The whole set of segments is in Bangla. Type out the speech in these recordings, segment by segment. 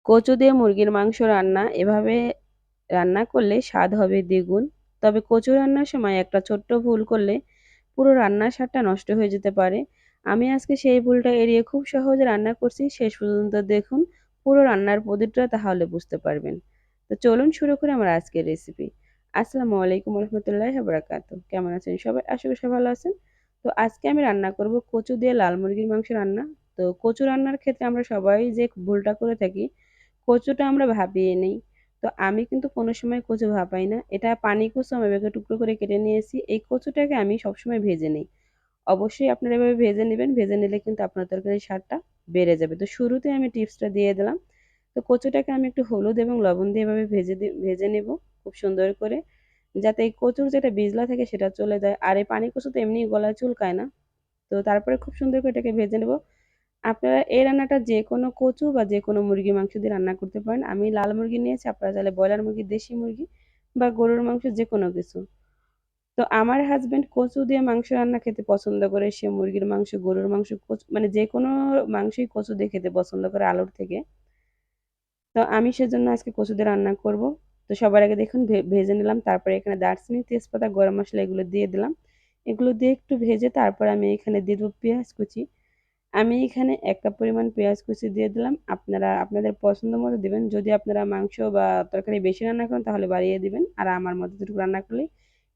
কচু দিয়ে মুরগির মাংস রান্না এভাবে রান্না করলে স্বাদ হবে দ্বিগুণ। তবে কচু রান্নার সময় একটা ছোট্ট ভুল করলে পুরো রান্নার স্বাদটা নষ্ট হয়ে যেতে পারে। আমি আজকে সেই ভুলটা এড়িয়ে খুব সহজে রান্না করছি। শেষ পর্যন্ত দেখুন পুরো রান্নার পদ্ধতিটা, তাহলে বুঝতে পারবেন। তো চলুন শুরু করি আমার আজকের রেসিপি। আসসালামু আলাইকুম রহমতুল্লাহি ওয়া বারাকাতুহু। কেমন আছেন সবাই? আশা করি সবাই ভালো আছেন। তো আজকে আমি রান্না করব কচু দিয়ে লাল মুরগির মাংস রান্না। তো কচু রান্নার ক্ষেত্রে আমরা সবাই যে ভুলটা করে থাকি, কচুটা আমরা ভাপিয়ে নেই। তো আমি কিন্তু কোনো সময় কচু ভাপাই না। এটা পানি কচু আমি এভাবে টুকরো করে কেটে নিয়েছি। এই কচুটাকে আমি সবসময় ভেজে নেই। অবশ্যই আপনারা এভাবে ভেজে নিবেন। ভেজে নিলে কিন্তু আপনার তরকারির স্বাদটা বেড়ে যাবে। তো শুরুতে আমি টিপসটা দিয়ে দিলাম। তো কচুটাকে আমি একটু হলুদ এবং লবণ দিয়ে এভাবে ভেজে নেব খুব সুন্দর করে। যাতে এই কচুর যেটা বিজলা থাকে সেটা চলে যায়। আর এই পানি কচু তো এমনিই গলায় চুলকায় না। তো তারপরে খুব সুন্দর করে এটাকে ভেজে নেব। আপনারা এই রান্নাটা যেকোনো কচু বা যেকোনো মুরগির মাংস দিয়ে রান্না করতে পারেন। আমি লাল মুরগি নিয়েছি, আপনারা চাইলে ব্রয়লার মুরগি, দেশি মুরগি বা গরুর মাংস যেকোনো কিছু। তো আমার হাসব্যান্ড কচু দিয়ে মাংস রান্না খেতে পছন্দ করে। সে মুরগির মাংস, গরুর মাংস, কচু মানে যেকোনো মাংসই কচু দিয়ে খেতে পছন্দ করে আলুর থেকে। তো আমি সেজন্য আজকে কচু দিয়ে রান্না করব। তো সবার আগে দেখুন ভেজে নিলাম। তারপরে এখানে দারচিনি, তেজপাতা, গরম মসলা এগুলো দিয়ে দিলাম। এগুলো দিয়ে একটু ভেজে তারপর আমি এখানে দিয়ে দেবো পেঁয়াজ কুচি। আমি এখানে ১ কাপ পরিমাণ পেঁয়াজ কুচি দিয়ে দিলাম। আপনারা আপনাদের পছন্দ মতো দিবেন। যদি আপনারা মাংস বা তরকারি বেশি রান্না করেন তাহলে বাড়িয়ে দিবেন। আর আমার মতো এতটুকু রান্না করলেই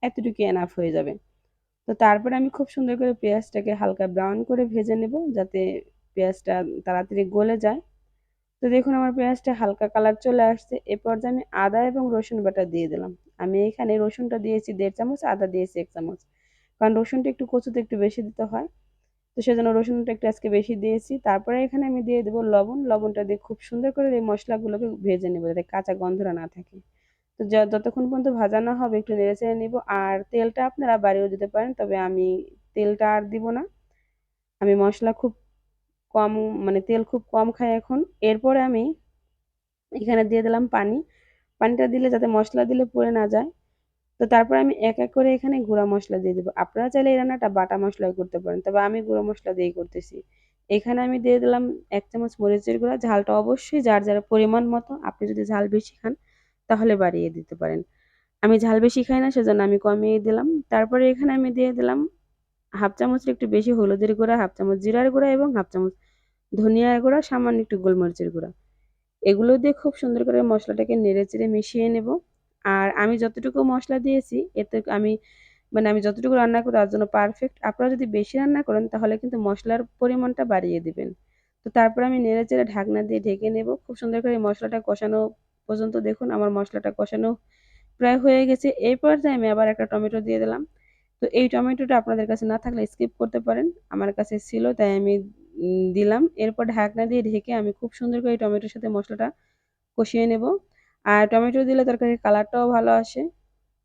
এতটুকু এনাফ হয়ে যাবে। তো তারপরে আমি খুব সুন্দর করে পেঁয়াজটাকে হালকা ব্রাউন করে ভেজে নেব, যাতে পেঁয়াজটা তাড়াতাড়ি গলে যায়। তো দেখুন আমার পেঁয়াজটা হালকা কালার চলে আসছে। এ পর্যায়ে আমি আদা এবং রসুন বাটা দিয়ে দিলাম। আমি এখানে রসুনটা দিয়েছি ১.৫ চামচ, আদা দিয়েছি ১ চামচ। কারণ রসুনটা একটু কচুতে একটু বেশি দিতে হয়। তো সেজন্য রসুনটা একটু আজকে বেশি দিয়েছি। তারপরে এখানে আমি দিয়ে দেবো লবণ। লবণটা দিয়ে খুব সুন্দর করে এই মশলাগুলোকে ভেজে নেব, যাতে কাঁচা গন্ধটা না থাকে। তো যতক্ষণ পর্যন্ত ভাজা না হবে একটু নেড়েচেড়ে নিব। আর তেলটা আপনারা বাড়িয়েও দিতে পারেন, তবে আমি তেলটা আর দিব না। আমি মশলা খুব কম, মানে তেল খুব কম খাই এখন। এরপরে আমি এখানে দিয়ে দিলাম পানি। পানিটা দিলে যাতে মশলা দিলে পুড়ে না যায়। তো তারপরে আমি এক এক করে এখানে গুঁড়া মশলা দিয়ে দেবো। আপনারা চাইলে এই রান্নাটা বাটা মশলায় করতে পারেন, তবে আমি গুঁড়ো মশলা দিয়েই করতেছি। এখানে আমি দিয়ে দিলাম ১ চামচ মরিচের গুঁড়া। ঝালটা অবশ্যই যার যার পরিমাণ মতো। আপনি যদি ঝাল বেশি খান তাহলে বাড়িয়ে দিতে পারেন। আমি ঝাল বেশি খাই না, সেজন্য আমি কমিয়ে দিলাম। তারপরে এখানে আমি দিয়ে দিলাম ১/২ চামচের একটু বেশি হলুদের গুঁড়া, ১/২ চামচ জিরার গুঁড়া এবং ১/২ চামচ ধনিয়ার গুঁড়া, সামান্য একটু গোলমরিচের গুঁড়া। এগুলো দিয়ে খুব সুন্দর করে মশলাটাকে নেড়েচেড়ে মিশিয়ে নেব। আর আমি যতটুকু মশলা দিয়েছি এতে আমি যতটুকু রান্না করি তার জন্য পারফেক্ট। আপনারা যদি বেশি রান্না করেন তাহলে কিন্তু মশলার পরিমাণটা বাড়িয়ে দিবেন। তো তারপরে আমি নেড়েচেড়ে ঢাকনা দিয়ে ঢেকে নেব। খুব সুন্দর করে মশলাটা কষানো পর্যন্ত দেখুন আমার মশলাটা কষানো প্রায় হয়ে গেছে। এই পর্যায়ে আমি আবার একটা টমেটো দিয়ে দিলাম। তো এই টমেটোটা আপনাদের কাছে না থাকলে স্কিপ করতে পারেন। আমার কাছে ছিল তাই আমি দিলাম। এরপর ঢাকনা দিয়ে ঢেকে আমি খুব সুন্দর করে টমেটোর সাথে মশলাটা কষিয়ে নেব। আর টমেটো দিলে তরকারির কালারটাও ভালো আসে।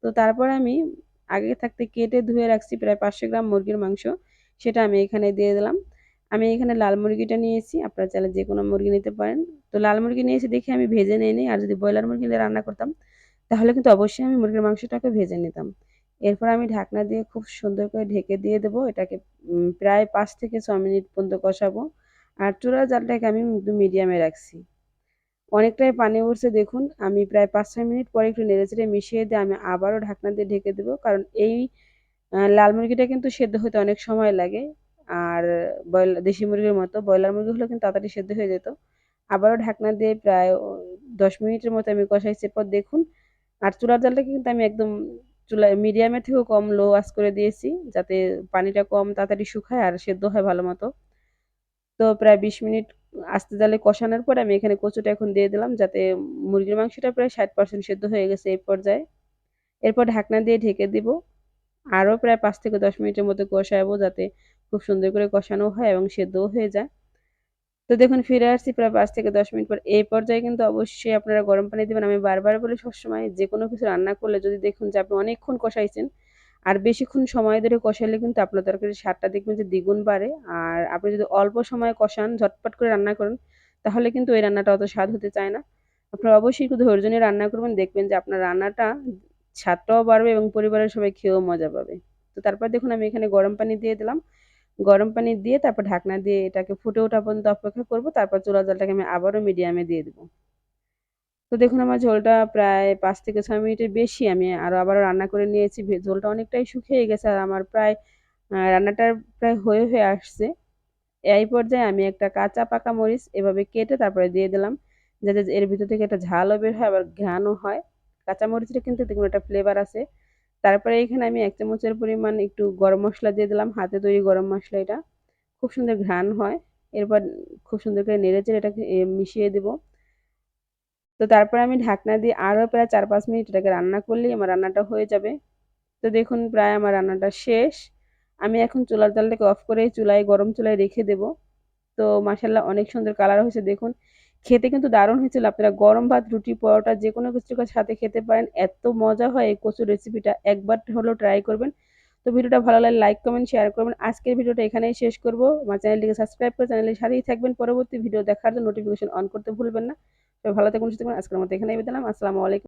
তো তারপর আমি আগে থাকতে কেটে ধুয়ে রাখছি প্রায় ৫০০ গ্রাম মুরগির মাংস। সেটা আমি এখানে দিয়ে দিলাম। আমি এখানে লাল মুরগিটা নিয়েছি। আপনারা চাইলে যেকোনো মুরগি নিতে পারেন। তো লাল মুরগি নিয়েছি দেখে আমি ভেজে নেইনি। আর যদি ব্রয়লার মুরগি দিয়ে রান্না করতাম তাহলে কিন্তু অবশ্যই আমি মুরগির মাংসটাকে ভেজে নিতাম। এরপর আমি ঢাকনা দিয়ে খুব সুন্দর করে ঢেকে দিয়ে দেবো। এটাকে প্রায় ৫ থেকে ৬ মিনিট পর্যন্ত কষাবো। আর চুলার জালটাকে আমি একদম মিডিয়ামে রাখছি। অনেকটাই পানি উঠছে দেখুন। আমি প্রায় ৫-৬ মিনিট পরে একটু নেড়েচেড়ে মিশিয়ে দিয়ে আমি আবারও ঢাকনা দিয়ে ঢেকে দেবো। কারণ এই লাল মুরগিটা কিন্তু সেদ্ধ হতে অনেক সময় লাগে। আর দেশি মুরগির মতো ব্রয়লার মুরগি হলে কিন্তু তাড়াতাড়ি সেদ্ধ হয়ে যেত। আবারও ঢাকনা দিয়ে প্রায় ১০ মিনিটের মতো আমি কষাইছি। এরপর দেখুন, আর চুলার জালটা কিন্তু আমি একদম চুলায় মিডিয়ামের থেকেও কম লো আঁচ করে দিয়েছি, যাতে পানিটা কম তাড়াতাড়ি শুকায় আর সেদ্ধ হয় ভালো মতো। তো প্রায় ২০ মিনিট আস্তে জালে কষানোর পরে আমি এখানে কচুটা এখন দিয়ে দিলাম, যাতে মুরগির মাংসটা প্রায় ৬০% সেদ্ধ হয়ে গেছে এই পর্যায়ে। এরপর ঢাকনা দিয়ে ঢেকে দিব। আরও প্রায় ৫ থেকে ১০ মিনিটের মতো কষাবো, যাতে খুব সুন্দর করে কষানো হয় এবং সেদ্ধও হয়ে যায়। তো দেখুন ফিরে আসছি প্রায় ৫ থেকে ১০ মিনিট পর। এই পর্যায়ে কিন্তু অবশ্যই আপনারা গরম পানি দিবেন। আমি বারবার বলি সবসময়, যেকোনো কিছু রান্না করলে যদি দেখুন যে আপনি অনেকক্ষণ কষাইছেন আর বেশিক্ষণ সময় ধরে কষাইলে কিন্তু আপনার তরকারির স্বাদটা দেখবেন যে দ্বিগুণ বাড়ে। আর আপনি যদি অল্প সময়ে কষান, ঝটপট করে রান্না করেন, তাহলে কিন্তু এই রান্নাটা অত স্বাদ হতে চায় না। আপনারা অবশ্যই একটু ধৈর্য নিয়ে রান্না করবেন। দেখবেন যে আপনার রান্নাটা স্বাদটাও বাড়বে এবং পরিবারের সবাই খেয়েও মজা পাবে। তো তারপর দেখুন আমি এখানে গরম পানি দিয়ে দিলাম। গরম পানি দিয়ে তারপর ঢাকনা দিয়ে এটাকে ফুটে ওঠা পর্যন্ত অপেক্ষা করব। তারপর চুলার জালটাকে আমি আবারও মিডিয়ামে দিয়ে দেব। তো দেখুন আমার ঝোলটা প্রায় ৫ থেকে ৬ মিনিটের বেশি আমি আবারও রান্না করে নিয়েছি। ঝোলটা অনেকটাই শুকিয়ে গেছে আর আমার প্রায় রান্নাটা প্রায় হয়ে আসছে। এই পর্যায়ে আমি একটা কাঁচা পাকা মরিচ এভাবে কেটে তারপরে দিয়ে দিলাম। যাতে এর ভিতর থেকে একটা ঝালও বের হয় আবার ঘ্রাণও হয়। কাঁচা মরিচের কিন্তু দেখুন একটা ফ্লেভার আছে। তারপরে এখানে আমি ১ চামচের পরিমাণ একটু গরম মসলা দিয়ে দিলাম। হাতে তৈরি গরম মসলা এটা। খুব সুন্দর ঘ্রাণ হয়। এরপর খুব সুন্দর করে নেড়েচেড়ে এটাকে মিশিয়ে দেব। তো তারপরে আমি ঢাকনা দিয়ে আরও প্রায় ৪-৫ মিনিট এটাকে রান্না করলেই আমার রান্নাটা হয়ে যাবে। তো দেখুন প্রায় আমার রান্নাটা শেষ। আমি এখন চুলার জালটাকে অফ করে গরম চুলায় রেখে দেব। তো মাশাআল্লাহ অনেক সুন্দর কালার হয়েছে দেখুন। খেতে কিন্তু দারুণ হয়েছিল। আপনারা গরম ভাত, রুটি, পরোটা যেকোনো কিছুর সাথে খেতে পারেন। এত মজা হয় এই কচুর রেসিপিটা। একবার হলেও ট্রাই করবেন। তো ভিডিওটা ভালো লাগলে লাইক, কমেন্ট, শেয়ার করবেন। আজকের ভিডিওটা এখানেই শেষ করব। আমার চ্যানেলটিকে সাবস্ক্রাইব করে চ্যানেলের সাথেই থাকবেন। পরবর্তী ভিডিও দেখার জন্য নোটিফিকেশন অন করতে ভুলবেন না। সবাই ভালো থাকুন, সুস্থ থাকুন। আজকের মতো এখানেই বিদায় নিলাম। আসসালামু আলাইকুম।